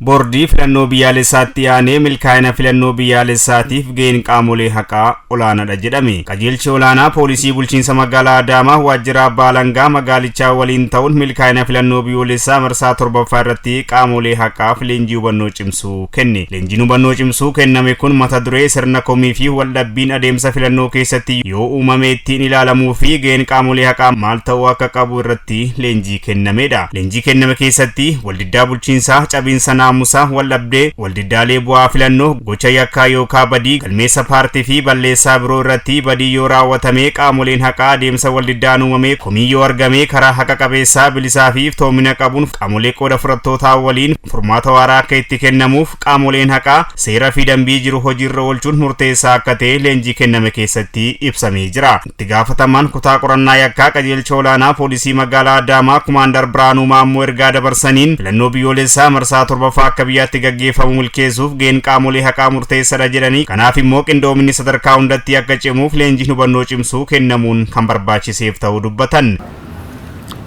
Boordii filannoo biyyaalessaatti aanee milkaa'ina filannoo biyyaalessaatiif gaheen qaamolee haqaa olaanaadha jedhame. Qajeelchi olaanaa poolisii bulchiinsa magaalaa Adaamaa waajjira abbaa alangaa magaalichaa waliin ta'uun milkaa'ina filannoo biyyoolessaa marsaa 7ffaa irratti qaamolee haqaaf leenjii hubannoo cimsuu kenne. Leenjiin hubannoo cimsuu kenname kun mata duree sirna komii fi waldhabbiin adeemsa filannoo keessatti yoo uumame ittiin ilaalamuu fi gaheen qaamolee haqaa maal ta'uu akka qabu irratti leenjii kennamedha. Leenjii kenname keessatti waldiddaa bulchiinsaa cabiinsa naamusaa waldhabdee waldiddaalee bu'aa filannoo gocha yakkaa yookaan badii galmeessa paartii fi balleessaa biroo irratti badii yoo raawwatame qaamoleen haqaa adeemsa waldiddaan uumame komii yoo argame karaa haqa qabeessaa bilisaa fi iftoomina qabuun qaamolee qooda fudhattootaa waliin furmaata waaraa akka itti kennamuuf qaamoleen haqaa seera fi dambii jiru hojiirra oolchuun murteessaa akka ta'e leenjii kenname keessatti ibsamee jira. Itti gaafatamaan kutaa qorannaa yakkaa qajeelcha olaanaa poolisii magaalaa Adaamaa Kumaandar Biraanuu Maammoo ergaa dabarsaniin filannoo biyyoolessaa marsaa 7ffaa akka biyyaatti gaggeeffamu milkeessuuf gaheen qaamolee haqaa murteessaadha jedhanii kanaaf immoo qindoominni sadarkaa hundatti akka cimuuf leenjiin hubannoo cimsuu kennamuun kan barbaachiseef ta'uu dubbatan.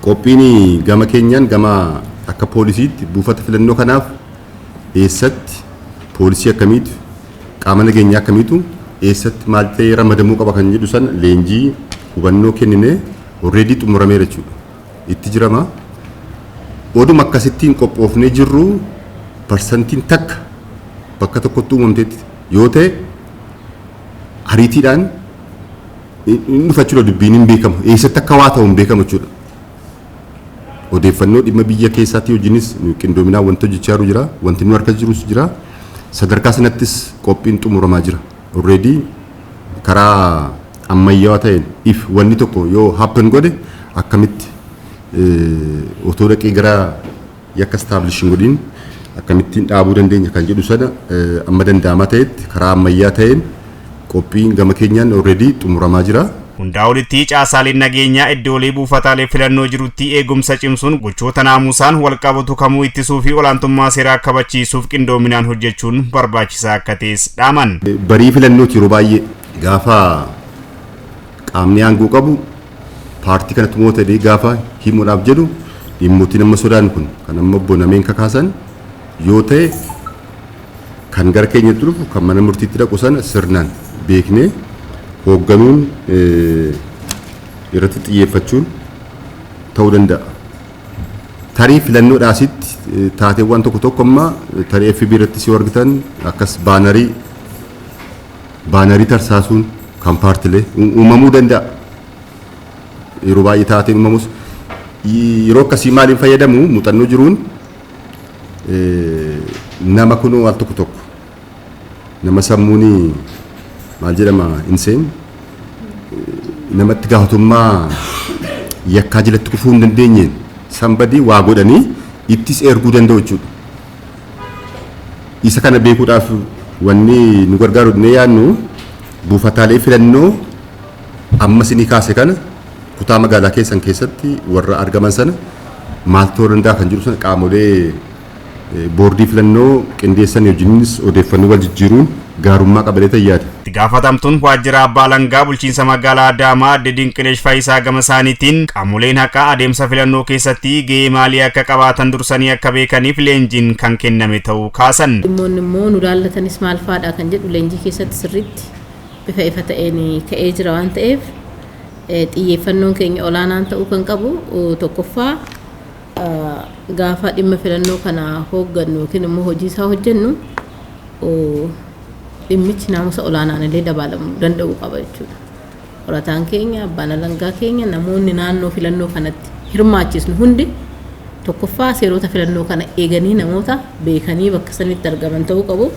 Qophiin gama keenyaan gama akka poolisiitti buufata filannoo kanaaf eessatti poolisii akkamiitu qaama nageenyaa akkamiitu eessatti maal ta'ee ramadamuu qaba kan jedhu san leenjii hubannoo kennine already xumurameera jechuudha. Itti jirama. Oduma akkasittiin qophoofnee jirru parsantiin takka bakka tokkotti uumamteetti yoo ta'e ariitiidhaan inni dhufachuudha dubbiin hin beekamu eessatti akka waa ta'u hin beekamu jechuudha. Odeeffannoo dhimma biyya keessaatti hojiinis qindoominaan wanta hojjechaa jira wanti nu harka jirus jira sadarkaa sanattis qophiin xumuramaa jira. Already karaa ammayyaawaa ta'een if wanni tokko yoo happen godhe akkamitti otoo dhaqee gara yakka establishing godhin akkamittiin dhaabuu dandeenya kan jedhu sana amma danda'amaa ta'etti karaa ammayyaa ta'een qophiin gama keenyaan already xumuramaa jira. Hundaa olitti caasaaleen nageenyaa iddoolee buufataalee filannoo jirutti eegumsa cimsuun gochoota naamusaan wal qabatu kamuu ittisuu fi olaantummaa seeraa kabachiisuuf qindoominaan hojjechuun barbaachisaa akka ta'es dhaaman. Barii filannooti yeroo baay'ee gaafa qaamni aangoo qabu paartii kanatti mootadee gaafa himuudhaaf jedhu dhimmooti nama sodaan kun kan amma bonameen kakaasan yoo ta'e kan gara keenyatti dhufu kan mana murtiitti dhaqu sana sirnaan beeknee hoogganuun irratti xiyyeeffachuun ta'uu danda'a. Tarii filannoodhaasitti taateewwan tokko tokko amma tarii FB irratti si argitan akkas baanarii tarsaasuun kan paartilee uumamuu danda'a. Yeroo baay'ee taateen uumamus yeroo akkasii maaliin fayyadamu muuxannoo jiruun nama kunoo waan tokko nama sammuuni maal jedhama inseen namatti gaafatummaa yakkaa jalatti kufuu hin dandeenyeen sanbadii waa godhanii ittis erguu danda'u jechuudha. Isa kana beekuudhaaf wanni nu gargaaru ne yaannu buufataalee filannoo amma isinii kaase kana kutaa magaalaa keessan keessatti warra argaman sana maal ta'uu danda'a kan jiru sana qaamolee boordii filannoo qindeessan hojiinis odeeffannoo wal jijjiiruun gaarummaa qabalee tayyaadha. Itti gaafatamtuun waajjira abbaa alangaa bulchiinsa magaalaa Adaamaa Adde Dinqineesh Faayisaa gama isaaniitiin qaamoleen haqaa adeemsa filannoo keessatti gahee maalii akka qabaatan dursanii akka beekaniif leenjiin kan kenname ta'uu kaasan. Dhimmoonni immoo nu ilaallatanis maal fa'aadha kan jedhu leenjii keessatti sirriitti bifa ifa ta'een ka'ee jira waan ta'eef xiyyeeffannoon keenya olaanaan ta'uu kan qabu tokkoffaa gaafa dhimma filannoo kana hooggannu yookiin immoo hojii isaa hojjennu dhimmichi naamusa olaanaan illee dabalamuu danda'uu qaba jechuudha. Qorataan keenya abbaan alangaa keenya namoonni naannoo filannoo kanatti hirmaachisnu hundi tokkoffaa seerota filannoo kana eeganii namoota beekanii bakka sanitti argaman ta'uu qabu.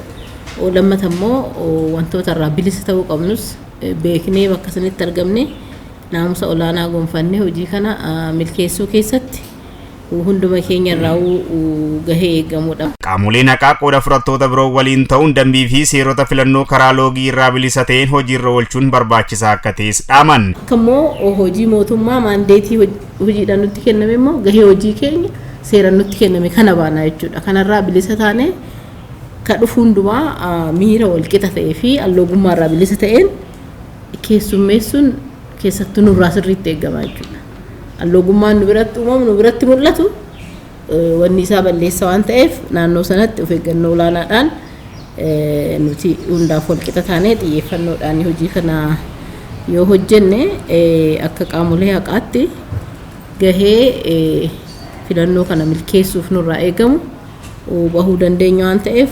Lammata immoo wantoota irraa bilisa ta'uu qabnus beeknee bakka sanitti argamne naamusa olaanaa gonfannee hojii kana milkeessuu keessatti hunduma keenya irraa gahee eegamudha. Qaamoleen haqaa qooda fudhattoota biroo waliin ta'uun dambii fi seerota filannoo karaa loogii irraa bilisa ta'een hojiirra oolchuun barbaachisaa akka ta'es dhaaman. Akkammoo hojii mootummaa maandeetii hojiidhaan nutti kenname immoo gahee hojii keenya seeraan nutti kenname kana baana jechuudha. Kanarraa bilisa taane ka dhufu hundumaa miira walqixa ta'ee fi alloogummaa irraa bilisa ta'een keessummeessuun keessattuu nurraa sirriitti eegama jechuudha. Allogummaan nu biratti uumamu nu biratti mul'atu wanni isaa balleessa waan ta'eef naannoo sanatti of eeggannoo olaanaadhaan nuti hundaaf wal qixa taanee xiyyeeffannoodhaan hojii kana yoo hojjenne akka qaamolee haqaatti gahee filannoo kana milkeessuuf nurraa eegamu bahuu dandeenya waan ta'eef